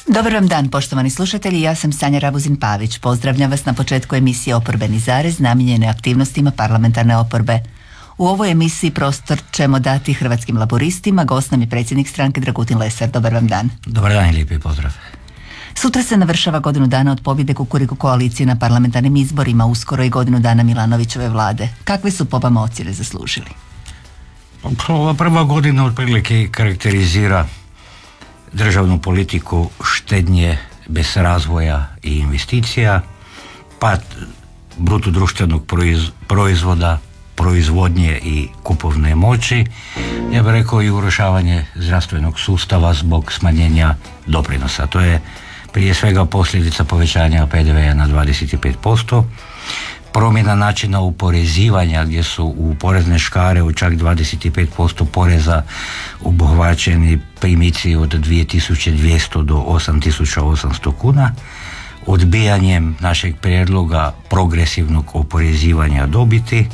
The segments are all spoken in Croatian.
Dobar vam dan, poštovani slušatelji, ja sam Sanja Rabuzin-Pavić. Pozdravljam vas na početku emisije Oporbeni zarez namijenjene aktivnostima parlamentarne oporbe. U ovoj emisiji prostor ćemo dati Hrvatskim laboristima, gost nam je predsjednik stranke Dragutin Lesar. Dobar vam dan. Dobar dan i lijepi pozdrav. Sutra se navršava godinu dana od pobjede Kukuriku koalicije na parlamentarnim izborima, uskoro i godinu dana Milanovićeve vlade. Kakve su po vama ocjene zaslužili? Ova prva godina otprilike karakterizira državnu politiku štednje bez razvoja i investicija, pad bruto društvenog proizvoda, proizvodnje i kupovne moći, ja bih rekao i urušavanje zdravstvenog sustava zbog smanjenja doprinosa. To je prije svega posljedica povećanja PDV-a na 25%, promjena načina oporezivanja gdje su u porezne škare u čak 25% poreza obuhvaćeni primici od 2200 do 8800 kuna, odbijanjem našeg prijedloga progresivnog oporezivanja dobiti,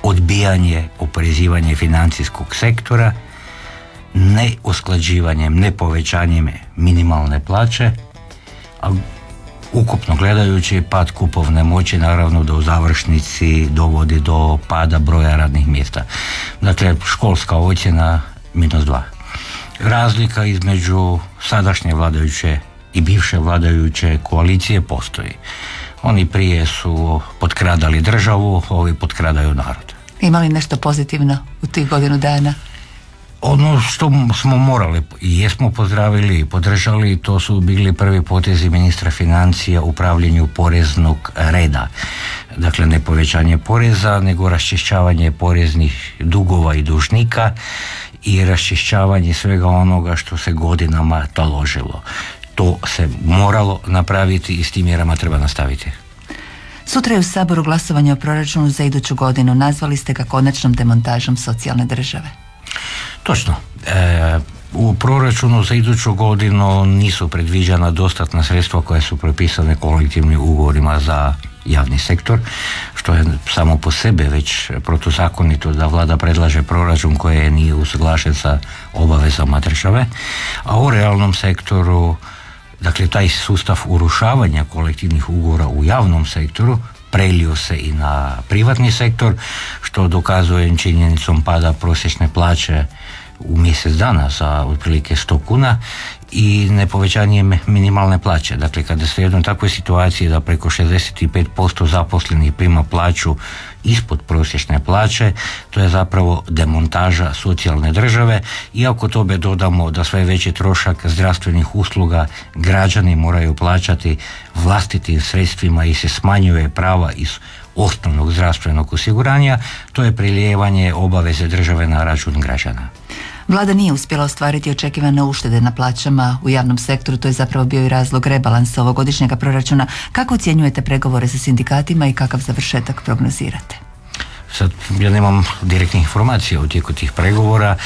odbijanje oporezivanja financijskog sektora, neusklađivanjem, nepovećanjem minimalne plaće, a ukupno gledajući pad kupovne moći naravno da u završnici dovodi do pada broja radnih mjesta. Dakle, školska ocjena -2. Razlika između sadašnje vladajuće i bivše vladajuće koalicije postoji. Oni prije su potkradali državu, ovi potkradaju narod. Ima li nešto pozitivno u tih godinu dana? Ono što smo morali i jesmo pozdravili i podržali, to su bili prvi potezi ministra financija u upravljanju poreznog reda. Dakle, ne povećanje poreza, nego raščišćavanje poreznih dugova i dužnika i raščišćavanje svega onoga što se godinama taložilo. To se moralo napraviti i s tim mjerama treba nastaviti. Sutra je u Saboru glasovanje o proračunu za iduću godinu. Nazvali ste ga konačnom demontažom socijalne države. Točno. U proračunu za iduću godinu nisu predviđena dostatna sredstva koja su propisane kolektivnim ugovorima za javni sektor, što je samo po sebi već protuzakonito da vlada predlaže proračun koji nije usuglašen sa obavezama države, a u realnom sektoru, dakle, taj sustav urušavanja kolektivnih ugovora u javnom sektoru prelio se i na privatni sektor, što dokazuje činjenicom pada prosječne plaće u mjesec dana za otprilike 100 kuna i nepovećanjem minimalne plaće. Dakle, kada ste u jednoj takvoj situaciji da preko 65% zaposlenih prima plaću ispod prosječne plaće, to je zapravo demontaža socijalne države. I ako tome dodamo da sve veći trošak zdravstvenih usluga građani moraju plaćati vlastitim sredstvima i se smanjuje prava iz osnovnog zdravstvenog osiguranja, to je prelijevanje obaveze države na račun građana. Vlada nije uspjela ostvariti očekivane uštede na plaćama u javnom sektoru, to je zapravo bio i razlog rebalansa ovogodišnjega proračuna. Kako ocjenjujete pregovore sa sindikatima i kakav završetak prognozirate? Sad, ja nemam direktnih informacija o tijeku tih pregovora.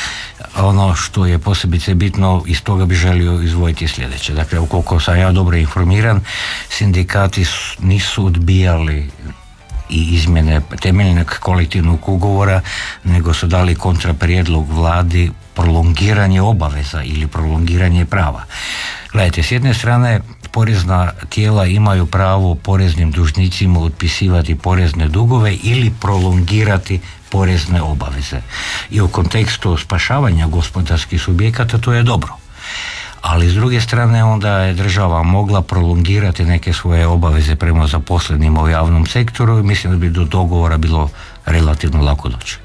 Ono što je posebice bitno, iz toga bi želio izdvojiti sljedeće. Dakle, ukoliko sam ja dobro informiran, sindikati nisu odbijali i izmjene temeljnog kolektivnog ugovora, nego su dali kontraprijedlog vladi prolongiranje obaveza ili prolongiranje prava. Gledajte, s jedne strane porezna tijela imaju pravo poreznim dužnicima otpisivati porezne dugove ili prolongirati porezne obaveze. I u kontekstu spašavanja gospodarskih subjekata to je dobro. Ali s druge strane onda je država mogla prolongirati neke svoje obaveze prema zaposlenima u javnom sektoru i mislim da bi do dogovora bilo relativno lako doći.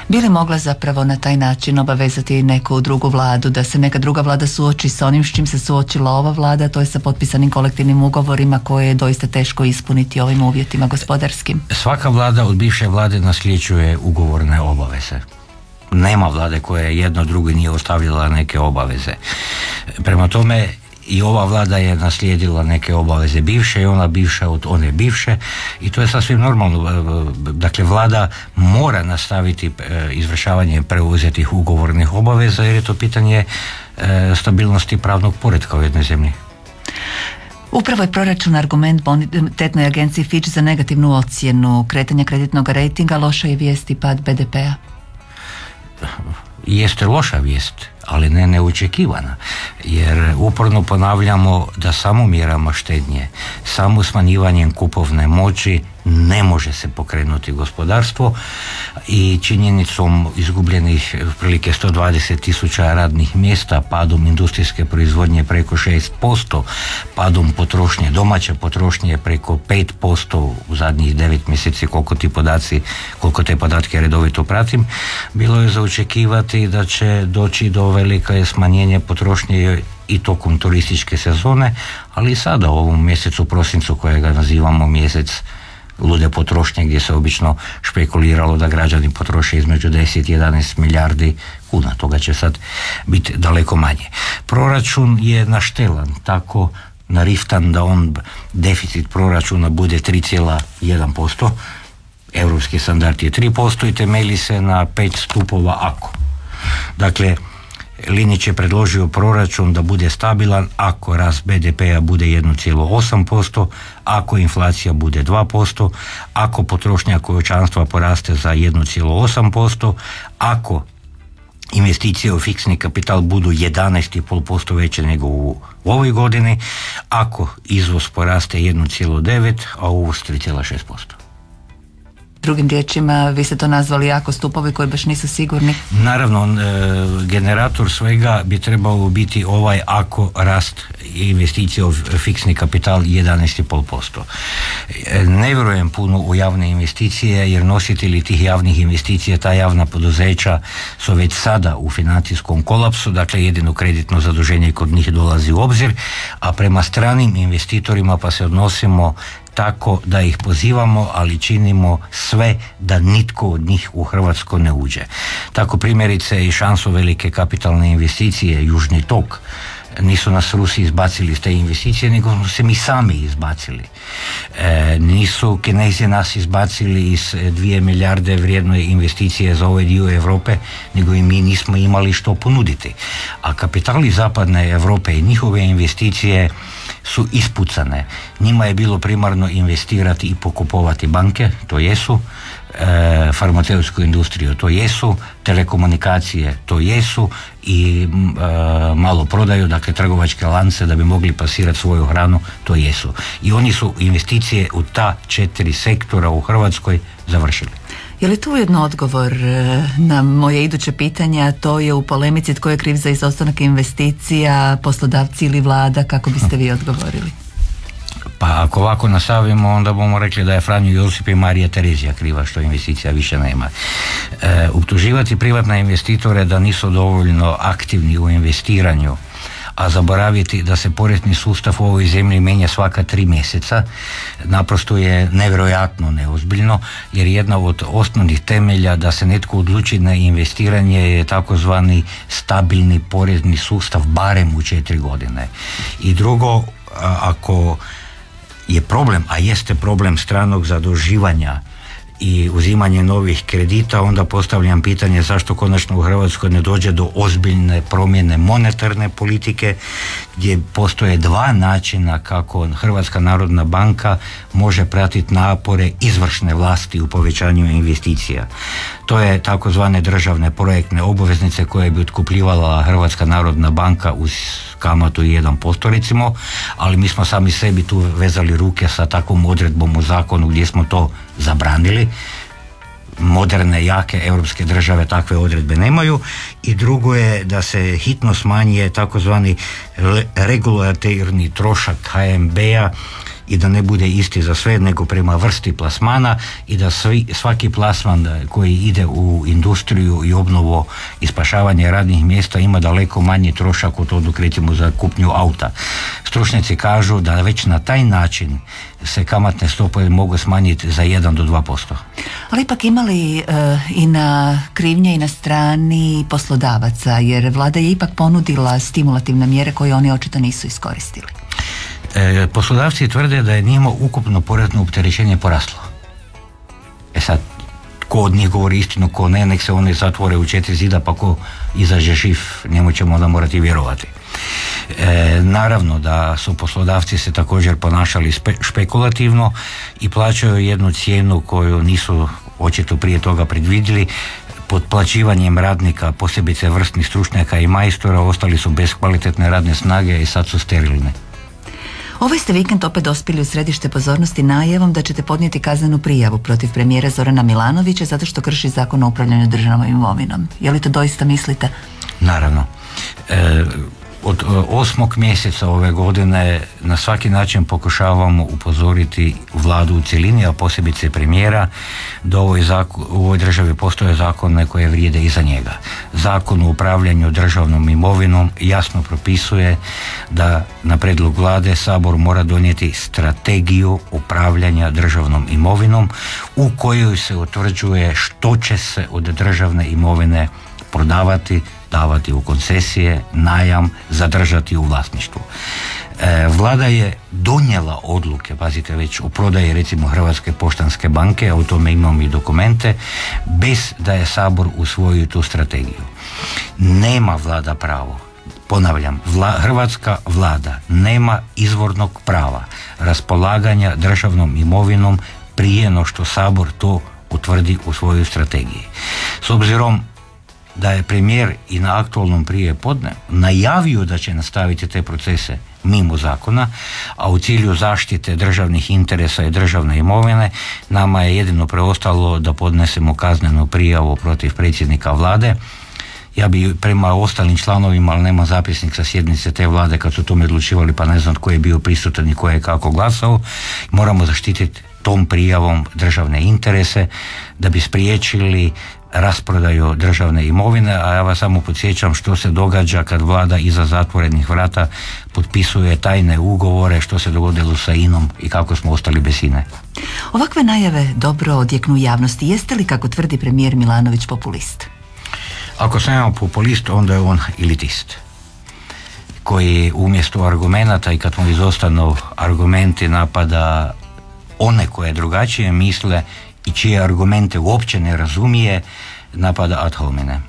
Bi li mogla zapravo na taj način obavezati neku drugu vladu, da se neka druga vlada suoči sa onim s čim se suočila ova vlada, to je sa potpisanim kolektivnim ugovorima koje je doista teško ispuniti ovim uvjetima gospodarskim? Svaka vlada od bivše vlade nasljeđuje ugovorne obaveze. Nema vlade koja jedno drugo nije ostavljala neke obaveze. Prema tome i ova vlada je naslijedila neke obaveze bivše i ona bivša od one bivše i to je sasvim normalno. Dakle, vlada mora nastaviti izvršavanje preuzetih ugovornih obaveza jer je to pitanje stabilnosti pravnog poretka u jednoj zemlji. Upravo je proračun argument bonitetnoj agenciji Fitch za negativnu ocjenu kretanja kreditnog rejtinga. Loša je vijest i pad BDP-a. Jeste loša vijest, ali ne neočekivana, jer uporno ponavljamo da samo mjerama štednje, samo smanjivanjem kupovne moći ne može se pokrenuti gospodarstvo i činjenicom izgubljenih otprilike 120.000 radnih mjesta, padom industrijske proizvodnje preko 6%, padom potrošnje, domaće potrošnje preko 5% u zadnjih 9 mjeseci, koliko te podatke redovito pratim, bilo je za očekivati da će doći do velike smanjenja potrošnje i tokom turističke sezone, ali i sada u ovom mjesecu prosincu kojega nazivamo mjesec lude potrošnje, gdje se obično špekuliralo da građani potroše između 10 i 11 milijardi kuna. Toga će sad biti daleko manje. Proračun je naštelan, tako nariftan da on deficit proračuna bude 3,1%. Europski standard je 3% i temelji se na 5 stupova ako. Dakle, Linić je predložio proračun da bude stabilan ako rast BDP-a bude 1,8%, ako inflacija bude 2%, ako potrošnja kućanstva poraste za 1,8%, ako investicije u fiksni kapital budu 11,5% veće nego u ovoj godini, ako izvoz poraste 1,9%, a uvoz 3,6%. Drugim riječima, vi ste to nazvali jako stupovi koji baš nisu sigurni. Naravno, generator svega bi trebao biti ovaj ako rast investicija u fiksni kapital 11,5%. Ne vjerujem puno u javne investicije jer nositelji tih javnih investicija, ta javna poduzeća su već sada u financijskom kolapsu, dakle jedino kreditno zaduženje kod njih dolazi u obzir, a prema stranim investitorima pa se odnosimo tako da ih pozivamo, ali činimo sve da nitko od njih u Hrvatsku ne uđe. Tako primjerice i šansu velike kapitalne investicije, Južni tok, nisu nas Rusi izbacili iz te investicije, nego smo se mi sami izbacili. Nisu Kinezi nas izbacili iz 2 milijarde vrijedne investicije za ovaj dio Europe, nego i mi nismo imali što ponuditi. A kapitali zapadne Europe i njihove investicije su ispucane. Njima je bilo primarno investirati i pokupovati banke, to jesu, farmaceutsku industriju, to jesu, telekomunikacije, to jesu i malo prodaju, dakle trgovačke lance da bi mogli pasirati svoju hranu, to jesu. I oni su investicije u ta 4 sektora u Hrvatskoj završili. Je li tu ujedno odgovor na moje iduće pitanje, a to je u polemici tko je kriv za izostanak investicija, poslodavci ili vlada, kako biste vi odgovorili? Pa ako ovako nastavimo, onda bomo rekli da je Franjo Josip i Marija Terezija kriva što investicija više nema. Optuživati privatne investitore da nisu dovoljno aktivni u investiranju, a zaboraviti da se porezni sustav u ovoj zemlji mijenja svaka 3 mjeseca, naprosto je nevjerojatno neozbiljno, jer jedna od osnovnih temelja da se netko odluči na investiranje je takozvani stabilni porezni sustav barem u 4 godine. I drugo, ako je problem, a jeste problem stranog zaduživanja i uzimanje novih kredita, onda postavljam pitanje zašto konačno u Hrvatskoj ne dođe do ozbiljne promjene monetarne politike, gdje postoje 2 načina kako Hrvatska narodna banka može pratiti napore izvršne vlasti u povećanju investicija. To je takozvane državne projektne obveznice koje bi otkupljivala Hrvatska narodna banka uz kamatu 1% recimo, ali mi smo sami sebi tu vezali ruke sa takvom odredbom u zakonu gdje smo to zabranili. Moderne, jake europske države takve odredbe nemaju. I drugo je da se hitno smanjuje takozvani regulatorni trošak HNB-a i da ne bude isti za sve nego prema vrsti plasmana i da svaki plasman koji ide u industriju i obnovu i spašavanje radnih mjesta ima daleko manji trošak od odluke recimo za kupnju auta. Stručnjaci kažu da već na taj način se kamatne stope mogu smanjiti za 1 do 2%. Ali ipak imali i na krivnje i na strani poslodavaca, jer vlada je ipak ponudila stimulativne mjere koje oni očito nisu iskoristili. Poslodavci tvrde da je njima ukupno porezno opterećenje poraslo. Sad, ko od njih govori istinu, ko ne, nek se oni zatvore u 4 zida, pa ko izađe živ, njemu ćemo onda morati vjerovati. Naravno da su poslodavci se također ponašali špekulativno i plaćaju jednu cijenu koju nisu očito prije toga predvidjeli. potplaćivanjem radnika, posebice vrstnih stručnjaka i majstora, ostali su bez kvalitetne radne snage i sad su sterilne. Ovaj ste vikend opet dospjeli u središte pozornosti najavom da ćete podnijeti kaznenu prijavu protiv premijera Zorana Milanovića zato što krši Zakon o upravljanju državnom imovinom. Je li to doista mislite? Naravno. Od 8. mjeseca ove godine na svaki način pokušavamo upozoriti vladu u cjelini, a posebice premijera, da u ovoj državi postoje zakone koje vrijede iza njega. Zakon o upravljanju državnom imovinom jasno propisuje da na prijedlog vlade Sabor mora donijeti strategiju upravljanja državnom imovinom u kojoj se utvrđuje što će se od državne imovine prodavati, davati u koncesije, najam, zadržati u vlasništvu. Vlada je donijela odluke, pazite, već o prodaji recimo Hrvatske poštanske banke, a u tome imamo i dokumente, bez da je Sabor usvojio tu strategiju. Nema vlada pravo, ponavljam, hrvatska vlada nema izvornog prava raspolaganja državnom imovinom prije no što Sabor to utvrdi u svojoj strategiji. S obzirom da je premijer i na aktualnom prijepodne najavio da će nastaviti te procese mimo zakona, a u cilju zaštite državnih interesa i državne imovine, nama je jedino preostalo da podnesemo kaznenu prijavu protiv predsjednika vlade. Ja bi prema ostalim članovima, ali nema zapisnik sa sjednice te vlade kad su tome odlučivali, pa ne znam tko je bio prisutan i tko je kako glasao, moramo zaštititi tom prijavom državne interese da bi spriječili rasprodaju državne imovine, a ja vas samo podsjećam što se događa kad vlada iza zatvorenih vrata potpisuje tajne ugovore, što se dogodilo sa INA-om i kako smo ostali bez INA-e. Ovakve najave dobro odjeknu u javnosti. Jeste li, kako tvrdi premijer Milanović, populist? Ako sam ja populist, onda je on elitist koji umjesto argumenata i kad mu izostanu argumenti napada one koje drugačije misle i čije argumente uopće ne razumije, napada ad hominem.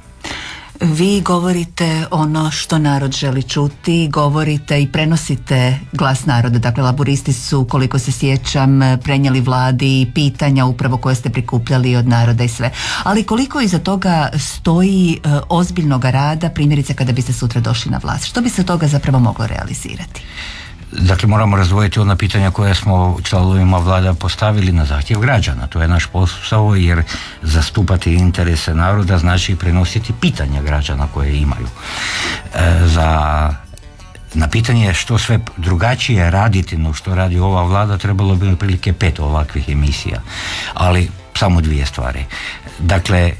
Vi govorite ono što narod želi čuti, govorite i prenosite glas naroda. Dakle, laburisti su, koliko se sjećam, prenijeli vladi pitanja upravo koje ste prikupljali od naroda i sve. Ali koliko iza toga stoji ozbiljnog rada, primjerice kada biste sutra došli na vlast? Što bi se od toga zapravo moglo realizirati? Dakle, moramo razdvojiti ona pitanja koja smo članovima vlada postavili na zahtjev građana. To je naš posao, jer zastupati interese naroda znači prenositi pitanja građana koje imaju. Na pitanje što sve drugačije raditi no što radi ova vlada trebalo bi otprilike 5 ovakvih emisija. Ali samo 2 stvari. Dakle,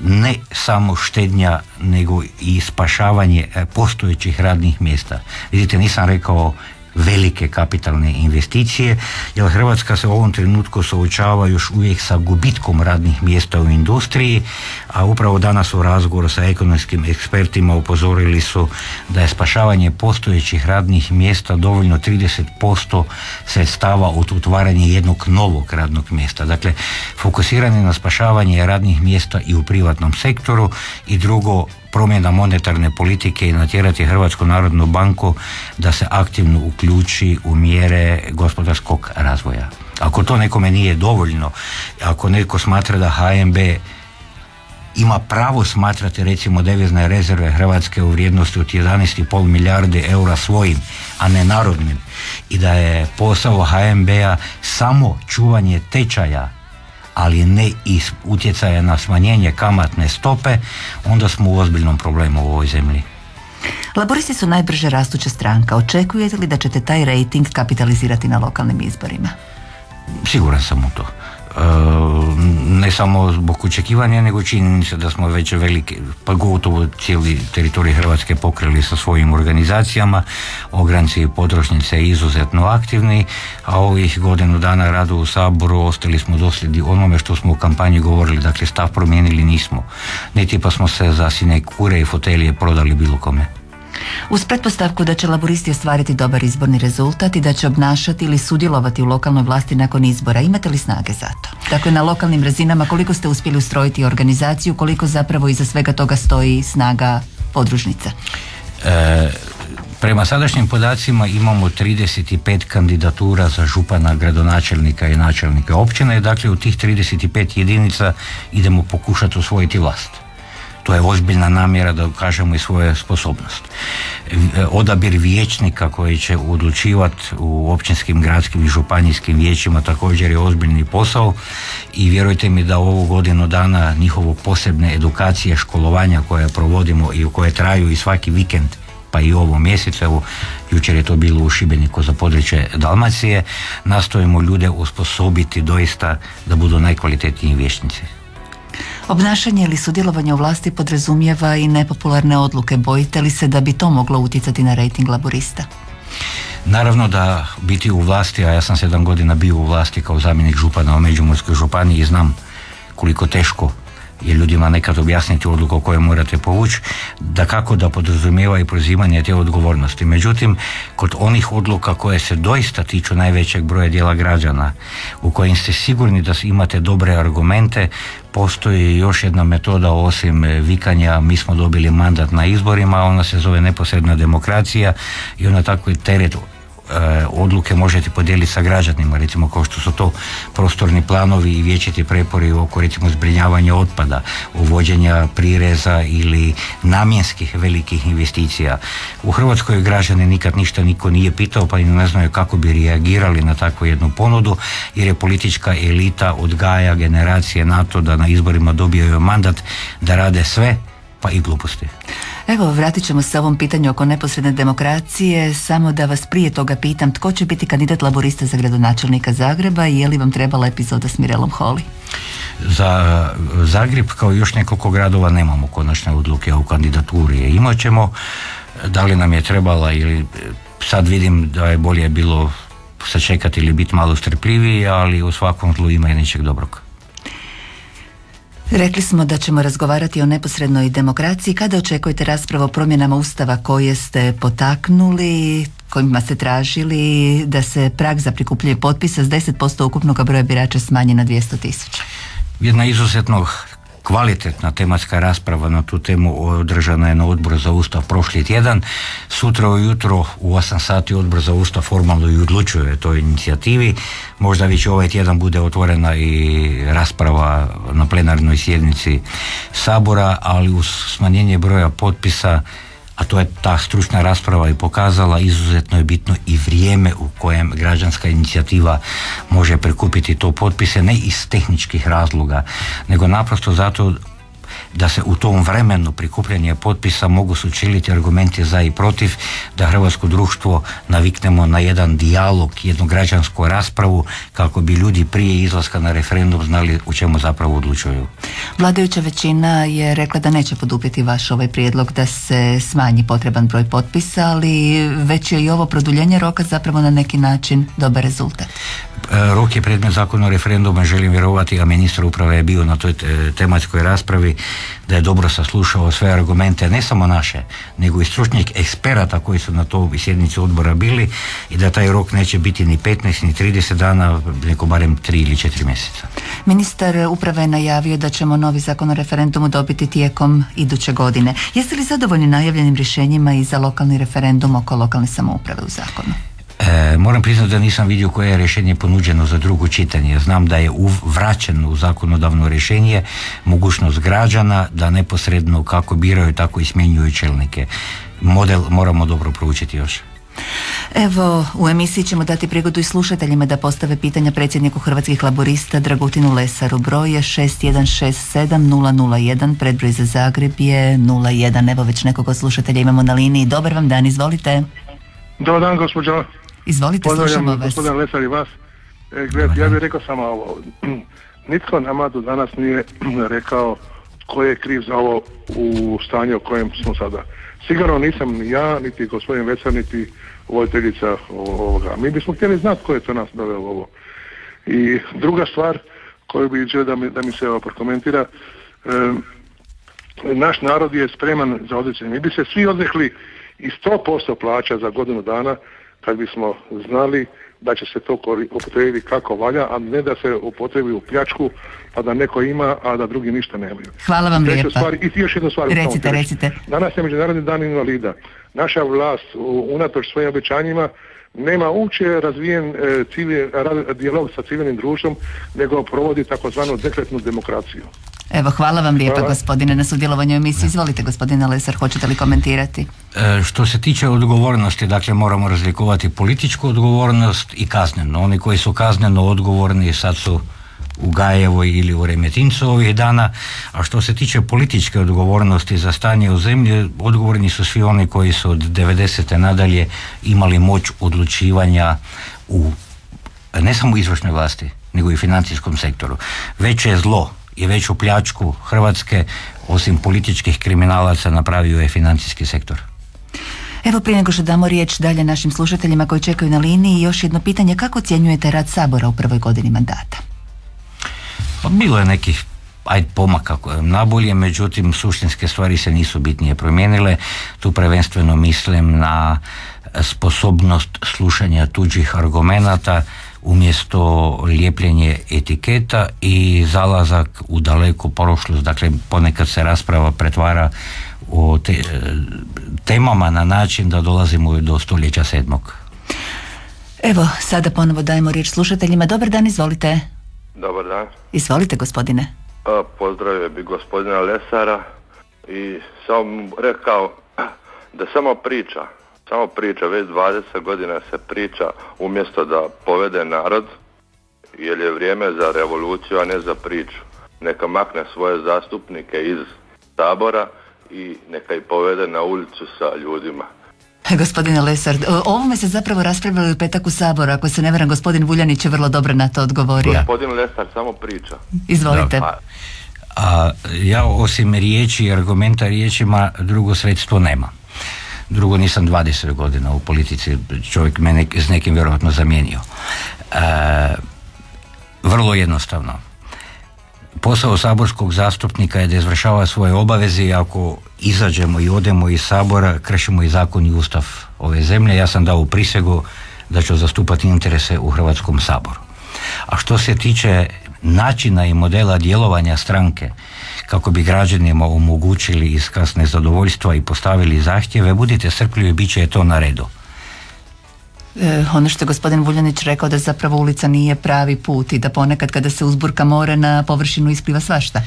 ne samo štednja, nego i spašavanje postojećih radnih mjesta. Vidite, nisam rekao velike kapitalne investicije, jer Hrvatska se u ovom trenutku suočava još uvijek sa gubitkom radnih mjesta u industriji, a upravo danas u razgovoru sa ekonomskim ekspertima upozorili su da je spašavanje postojećih radnih mjesta dovoljno 30% sredstava od otvaranja jednog novog radnog mjesta. Dakle, fokusirani na spašavanje radnih mjesta i u privatnom sektoru, i drugo, promjena monetarne politike i natjerati Hrvatsku narodnu banku da se aktivno uključi u mjere gospodarskog razvoja. Ako to nekome nije dovoljno, ako neko smatra da HNB ima pravo smatrati recimo devizne rezerve Hrvatske u vrijednosti od 11,5 milijardi eura svojim, a ne narodnim, i da je posao HNB-a samo čuvanje tečaja, ali ne i utjecaja na smanjenje kamatne stope, onda smo u ozbiljnom problemu u ovoj zemlji. Laburisti su najbrže rastuća stranka. Očekujete li da ćete taj rejting kapitalizirati na lokalnim izborima? Siguran sam u to. Ne samo zbog očekivanja, nego činjenica da smo već veliki, pa gotovo cijeli teritorij Hrvatske pokrili sa svojim organizacijama. Ogranci i podružnice izuzetno aktivni, a ovih godinu dana rada u Saboru ostali smo dosljedni onome što smo u kampanji govorili. Dakle, stav promijenili nismo, niti pa smo se za sinekure i fotelije prodali bilo kome. Uz pretpostavku da će laburisti ostvariti dobar izborni rezultat i da će obnašati ili sudjelovati u lokalnoj vlasti nakon izbora, imate li snage za to? Dakle, na lokalnim razinama koliko ste uspjeli ustrojiti organizaciju, koliko zapravo iza svega toga stoji snaga podružnica? Prema sadašnjim podacima imamo 35 kandidatura za župana, gradonačelnika i načelnika općine. Dakle, u tih 35 jedinica idemo pokušati osvojiti vlast. To je ozbiljna namjera da ukažemo i svoju sposobnost. Odabir vijećnika koji će odlučivati u općinskim, gradskim i županijskim vijećima također je ozbiljni posao i vjerujte mi da ovu godinu dana njihovo posebne edukacije, školovanja koje provodimo i koje traju i svaki vikend pa i ovo mjesecu, evo jučer je to bilo u Šibeniku za područje Dalmacije, nastojimo ljude osposobiti doista da budu najkvalitetniji vijećnici. Obnašanje ili sudjelovanje u vlasti podrazumijeva i nepopularne odluke. Bojite li se da bi to moglo utjecati na rejting Laburista? Naravno da biti u vlasti, a ja sam 7 godina bio u vlasti kao zamjenik župana u Međimurskoj županiji i znam koliko teško je ljudima nekad objasniti odluku koju morate povući, da kako da podrazumijeva i preuzimanje te odgovornosti. Međutim, kod onih odluka koje se doista tiču najvećeg broja dijela građana, u kojim ste sigurni da imate dobre argumente, postoji još jedna metoda osim vikanja mi smo dobili mandat na izborima, ona se zove neposredna demokracija i ona tako i teret odluke možete podijeliti sa građanima, recimo kao što su to prostorni planovi i vječiti prepori oko recimo zbrinjavanja otpada, uvođenja prireza ili namjenskih velikih investicija. U Hrvatskoj građani nikad ništa niko nije pitao pa i ne znaju kako bi reagirali na takvu jednu ponudu jer je politička elita odgaja generacije na to da na izborima dobijaju mandat da rade sve pa i gluposti. Evo, vratit ćemo se ovom pitanju oko neposredne demokracije, samo da vas prije toga pitam tko će biti kandidat Laburista za gradonačelnika Zagreba i je li vam trebala epizoda s Mirelom Holy? Za Zagreb kao još nekoliko gradova nemamo konačne odluke o kandidaturi. Imat ćemo, da li nam je trebala ili sad vidim da je bolje bilo sačekati ili biti malo strpljiviji, ali u svakom zlu ima i nečeg dobrog. Rekli smo da ćemo razgovarati o neposrednoj demokraciji. Kada očekujete raspravu o promjenama Ustava koje ste potaknuli, kojima ste tražili da se prag za prikupljanje potpisa s 10% ukupnog broja birača smanji na 200.000? Jedna izuzetno kvalitetna tematska rasprava na tu temu održana je na Odboru za Ustav prošli tjedan. Sutra ujutro u 8 sati Odbor za Ustav formalno i odlučuje o toj inicijativi. Možda već ovaj tjedan bude otvorena i rasprava na plenarnoj sjednici Sabora, ali uz smanjenje broja potpisa, a to je ta stručna rasprava i pokazala, izuzetno je bitno i vrijeme u kojem građanska inicijativa može prikupiti to potpise, ne iz tehničkih razloga, nego naprosto zato da se u tom vremenu prikupljanja potpisa mogu sučeliti argumenti za i protiv, da hrvatsko društvo naviknemo na jedan dijalog, jednu građansku raspravu kako bi ljudi prije izlaska na referendum znali o čemu zapravo odlučuju. Vladajuća većina je rekla da neće poduprijeti vaš ovaj prijedlog da se smanji potreban broj potpisa, ali već je i ovo produljenje roka zapravo na neki način dobar rezultat. Rok je predmet zakona o referendumu, želim vjerovati, a ministar uprave je bio na toj tematskoj raspravi, da je dobro saslušao sve argumente, ne samo naše, nego i stručnih eksperata koji su na toj sjednici odbora bili i da taj rok neće biti ni 15 ni 30 dana, nego barem 3 ili 4 mjeseca. Ministar uprave je najavio da ćemo novi zakon o referendumu dobiti tijekom iduće godine. Jeste li zadovoljni najavljenim rješenjima i za lokalni referendum oko lokalne samouprave u zakonu? Moram priznati da nisam vidio koje je rješenje ponuđeno za drugo čitanje. Znam da je vraćeno u zakonodavno rješenje mogućnost građana da neposredno kako biraju tako i smjenjuju čelnike. Model moramo dobro proučiti još. Evo, u emisiji ćemo dati prigodu i slušateljima da postave pitanja predsjedniku Hrvatskih laburista Dragutinu Lesaru. Broj je 6167-001, predbroj za Zagreb je 01. Evo već nekog slušatelja imamo na liniji. Dobar vam dan, izvolite. Dobar dan, gospođo. Izvolite, slušamo vas. Gospodin Lesar i vas. Ja bih rekao samo ovo. Nitko nama do danas nije rekao tko je kriv za ovo u stanju u kojem smo sada. Sigurno nisam ni ja, niti gospodin Lesar, niti voditeljica ovoga. Mi bismo htjeli znati tko je to nas doveo u ovo. I druga stvar koju bih želio da mi se prokomentira, naš narod je spreman za odricanje. Mi bi se svi odrekli i 100% plaća za godinu dana kad bismo znali da će se to upotrijebiti kako valja, a ne da se upotrebi u pljačku, pa da neko ima, a da drugi ništa nemaju. Hvala vam lijepa. I još jednu stvar. Recite. Danas je Međunarodni dan invalida. Naša vlast, unatoč svojim obećanjima, nema uopće razvijen dijalog sa civilnim društvom, nego provodi takozvanu dekretnu demokraciju. Evo, hvala vam lijepa gospodine na sudjelovanju u emisiji. Izvolite gospodine Lesar, hoćete li komentirati? Što se tiče odgovornosti, dakle moramo razlikovati političku odgovornost i kaznenu. Oni koji su kazneno odgovorni sad su u Gajevoj ili u Remetincu ovih dana, a što se tiče političke odgovornosti za stanje u zemlji, odgovorni su svi oni koji su od 90. nadalje imali moć odlučivanja u ne samo izvršnoj vlasti, nego i financijskom sektoru. Veće zlo i veću pljačku Hrvatske, osim političkih kriminalaca, napravio je financijski sektor. Evo, prije nego što damo riječ dalje našim slušateljima koji čekaju na liniji, još jedno pitanje: kako ocjenjujete rad Sabora u prvoj godini mandata? Pa bilo je nekih pomaka nabolje, međutim suštinske stvari se nisu bitnije promijenile. Tu prvenstveno mislim na sposobnost slušanja tuđih argumenata umjesto lijepljenje etiketa i zalazak u daleku prošlost. Dakle, ponekad se rasprava pretvara o temama na način da dolazimo do stoljeća 7. Evo, sada ponovo dajemo riječ slušateljima. Dobar dan, izvolite. Dobar dan. Izvolite gospodine. Pozdravio bi gospodina Lesara i samo rekao da samo priča, već 20 godina se priča umjesto da povede narod, jer je vrijeme za revoluciju, a ne za priču. Neka makne svoje zastupnike iz Sabora i neka ih povede na ulicu sa ljudima. Gospodine Lesar, o ovome se zapravo raspravljali u petak u Saboru. Ako se ne varam, gospodin Vuljanić je vrlo dobro na to odgovorio. Gospodin Lesar samo priča. Izvolite. Ja osim riječi i argumenta riječima drugo sredstvo nema. Drugo, nisam 20 godina u politici, čovjek me s nekim vjerojatno zamijenio. Vrlo jednostavno. Posao saborskog zastupnika je da izvršava svoje obaveze i ako izađemo i odemo iz Sabora, kršimo i zakon i ustav ove zemlje. Ja sam dao prisegu da ću zastupati interese u Hrvatskom saboru. A što se tiče načina i modela djelovanja stranke, kako bi građanima omogućili iskaz nezadovoljstva i postavili zahtjeve, budite strpljivi, bit će to na redu. Ono što je gospodin Vuljanić rekao, da zapravo ulica nije pravi put i da ponekad kada se uzburka more na površinu ispliva svašta.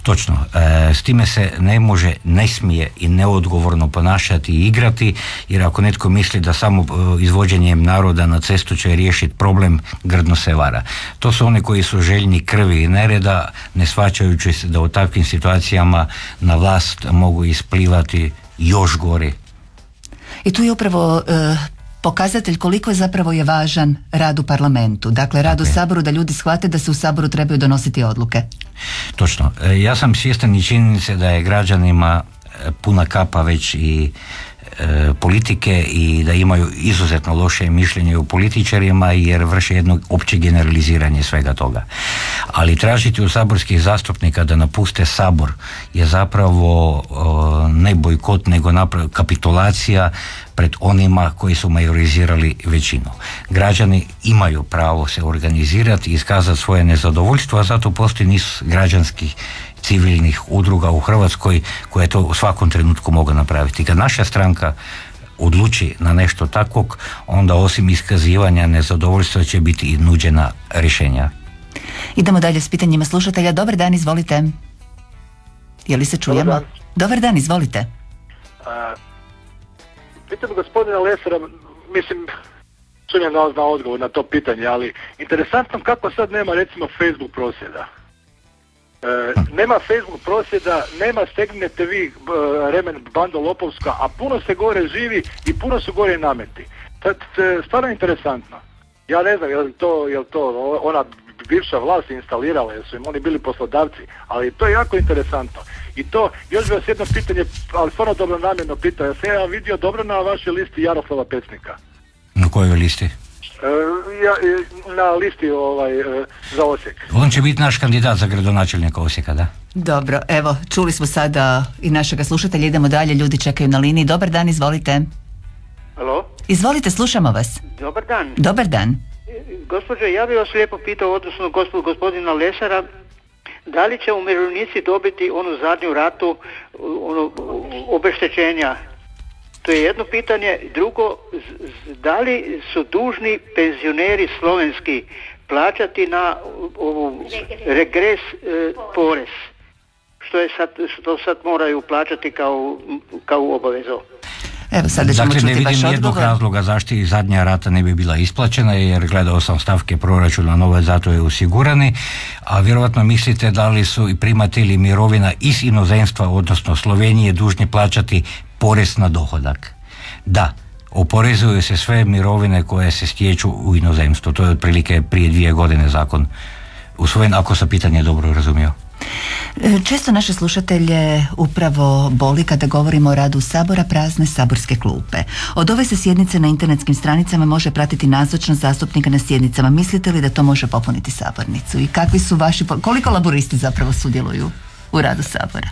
Točno, s time se ne može, ne smije i neodgovorno ponašati i igrati, jer ako netko misli da samo izvođenjem naroda na cestu će riješiti problem, grdno se vara. To su oni koji su željni krvi i nereda, ne shvaćajući se da u takvim situacijama na vlast mogu isplivati još gori. I tu je upravo pokazatelj koliko je zapravo je važan rad u parlamentu. Dakle, rad u Saboru, da ljudi shvate da se u Saboru trebaju donositi odluke. Točno. Ja sam svjestan i činjenice da je građanima puna kapa već i politike i da imaju izuzetno loše mišljenje o političarima jer vrše jedno opće generaliziranje svega toga. Ali tražiti od saborskih zastupnika da napuste Sabor je zapravo ne bojkot nego kapitulacija pred onima koji su majorizirali većinu. Građani imaju pravo se organizirati i iskazati svoje nezadovoljstvo, a zato postoji niz građanskih civilnih udruga u Hrvatskoj koje to u svakom trenutku mogu napraviti. Kad naša stranka odluči na nešto takvog, onda osim iskazivanja nezadovoljstva će biti i nuđena rješenja. Idemo dalje s pitanjima slušatelja. Dobar dan, izvolite. Je li se čujemo? Dobar dan, izvolite. Pitam gospodina Lesara, mislim, sumnjam na odgovor na to pitanje, ali interesantno kako sad nema recimo Facebook prosvjeda. Nema Facebook prosvjeda, nema stegnete vi remen bando lopovska, a puno se gore živi i puno su gore nameti. Stvarno interesantno. Ja ne znam, je li to ona bivša vlast instalirala, jer su im oni bili poslodavci, ali to je jako interesantno. I to, još bi vas jedno pitanje, ali stvarno dobro namjerno pitanje, ja sam vidio dobro na vašoj listi Jaroslava Pecnika. Na kojoj listi? Na listi za Osijek. On će biti naš kandidat za gradonačelnika Osijeka, da? Dobro, evo, čuli smo sada i našega slušatelja, idemo dalje, ljudi čekaju na liniji. Dobar dan, izvolite. Halo? Izvolite, slušamo vas. Dobar dan. Dobar dan. Gospođo, ja bih vas lijepo pitao, odnosno gospodina Lesara, da li će umirovljenici dobiti onu zadnju ratu obeštećenja? To je jedno pitanje. Drugo, da li su dužni penzioneri slovenski plaćati na regres porez? Što sad moraju plaćati kao obavezu? Evo, sada ćemo čuti vaš odgovor. Dakle, ne vidim jednog razloga zašto i zadnja rata ne bi bila isplaćena, jer gledao sam stavke proračuna nove, zato je osigurani, a vjerojatno mislite da li su i primatelji mirovina iz inozemstva, odnosno Slovenije, dužni plaćati porez na dohodak. Da, oporezuju se sve mirovine koje se stječu u inozemstvu. To je otprilike prije 2 godine zakon usvojen, ako sam pitanje dobro razumio. Često naše slušatelje upravo boli kada govorimo o radu Sabora prazne saborske klupe. Od ove se sjednice na internetskim stranicama može pratiti nazočnost zastupnika na sjednicama. Mislite li da to može popuniti sabornicu? I kakvi su koliko laburisti zapravo sudjeluju u radu Sabora?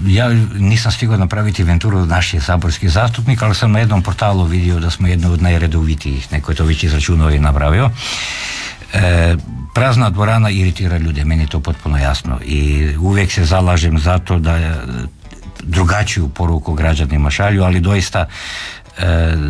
Ja nisam stigao napraviti inventuru naših saborskih zastupnika, ali sam na jednom portalu vidio da smo jedno od najredovitijih, neko je to već izračunao i napravio. Prazna dvorana iritira ljude, meni je to potpuno jasno i uvijek se zalažem za to da drugačiju poruku građanima šalju, ali doista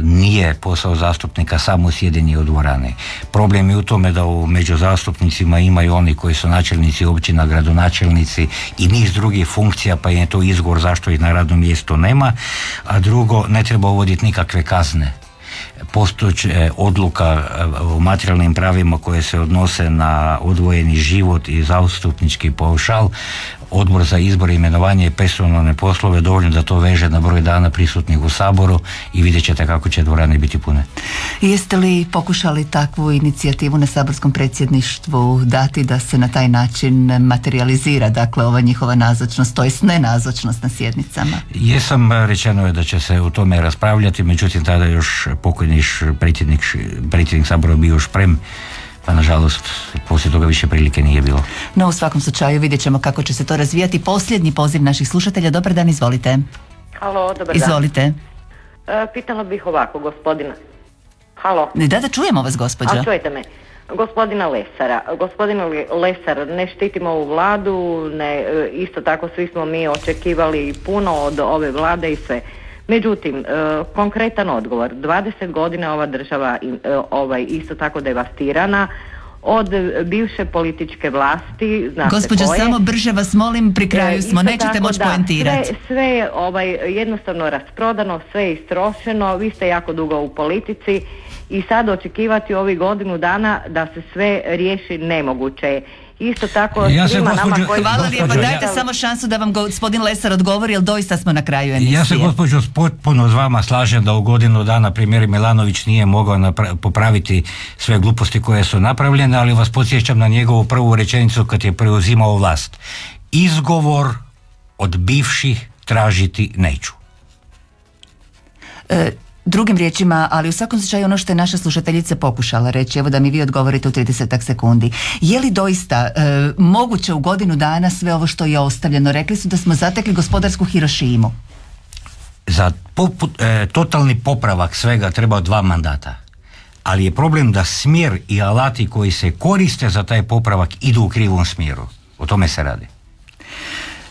nije posao zastupnika samo sjedenje u dvorani. Problem je u tome da među zastupnicima imaju oni koji su načelnici općina, gradonačelnici i niz drugih funkcija, pa je to izgovor zašto ih na radnom mjestu nema, a drugo, ne treba uvoditi nikakve kazne. Postojeća odluka o materijalnim pravima koje se odnose na odvojeni život i zastupnički paušal, Odbor za izbor i imenovanje i personalne poslove dovoljno da to veže na broj dana prisutnih u Saboru i vidjet ćete kako će dvorane biti pune. Jeste li pokušali takvu inicijativu na saborskom predsjedništvu dati da se na taj način materializira, dakle, ova njihova nazočnost, to jest nenazočnost na sjednicama? Jesam, rečeno je da će se o tome raspravljati, međutim tada još pokojni predsjednik Sabora bio Šprem, pa nažalost poslije toga više prilike nije bilo. No, u svakom slučaju vidjet ćemo kako će se to razvijati. Posljednji poziv naših slušatelja. Dobar dan, izvolite. Halo, dobar dan. Izvolite. Pitala bih ovako, gospodina. Halo. Da, čujemo vas, gospođo. A čujete me. Gospodina Lesara. Gospodina Lesar, ne štitimo ovu vladu, isto tako svi smo mi očekivali puno od ove vlade i sve. Međutim, konkretan odgovor, 20 godina ova država isto tako devastirana od bivše političke vlasti, znate gospođo, koje. samo brže vas molim, pri kraju smo, nećete moći poentirati. Sve je jednostavno rasprodano, sve je istrošeno, vi ste jako dugo u politici i sad očekivati ovih godinu dana da se sve riješi nemoguće. Isto tako svima nama koji... Hvala lijepa, dajte samo šansu da vam gospodin Lesar odgovori, jer doista smo na kraju emisije. Ja se, gospođo, potpuno s vama slažem da u godinu dana premijer Milanović nije mogao popraviti sve gluposti koje su napravljene, ali vas podsjećam na njegovu prvu rečenicu kad je preuzimao vlast. Izgovor od bivših tražiti neću. Drugim riječima, ali u svakom slučaju ono što je naša slušateljica pokušala reći, evo da mi vi odgovorite u 30 sekundi. Je li doista moguće u godinu dana sve ovo što je ostavljeno? Rekli su da smo zatekli gospodarsku Hirošimu. Za totalni popravak svega treba 2 mandata. Ali je problem da smjer i alati koji se koriste za taj popravak idu u krivom smjeru. O tome se radi.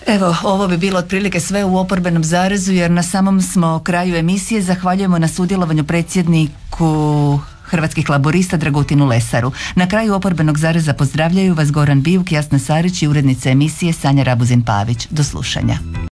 Evo, ovo bi bilo otprilike sve u Oporbenom zarezu, jer na samom smo kraju emisije. Zahvaljujemo na sudjelovanju predsjedniku Hrvatskih laburista Dragutinu Lesaru. Na kraju Oporbenog zareza pozdravljaju vas Goran Bijuk, Jasna Sarić i urednica emisije Sanja Rabuzin-Pavić. Do slušanja.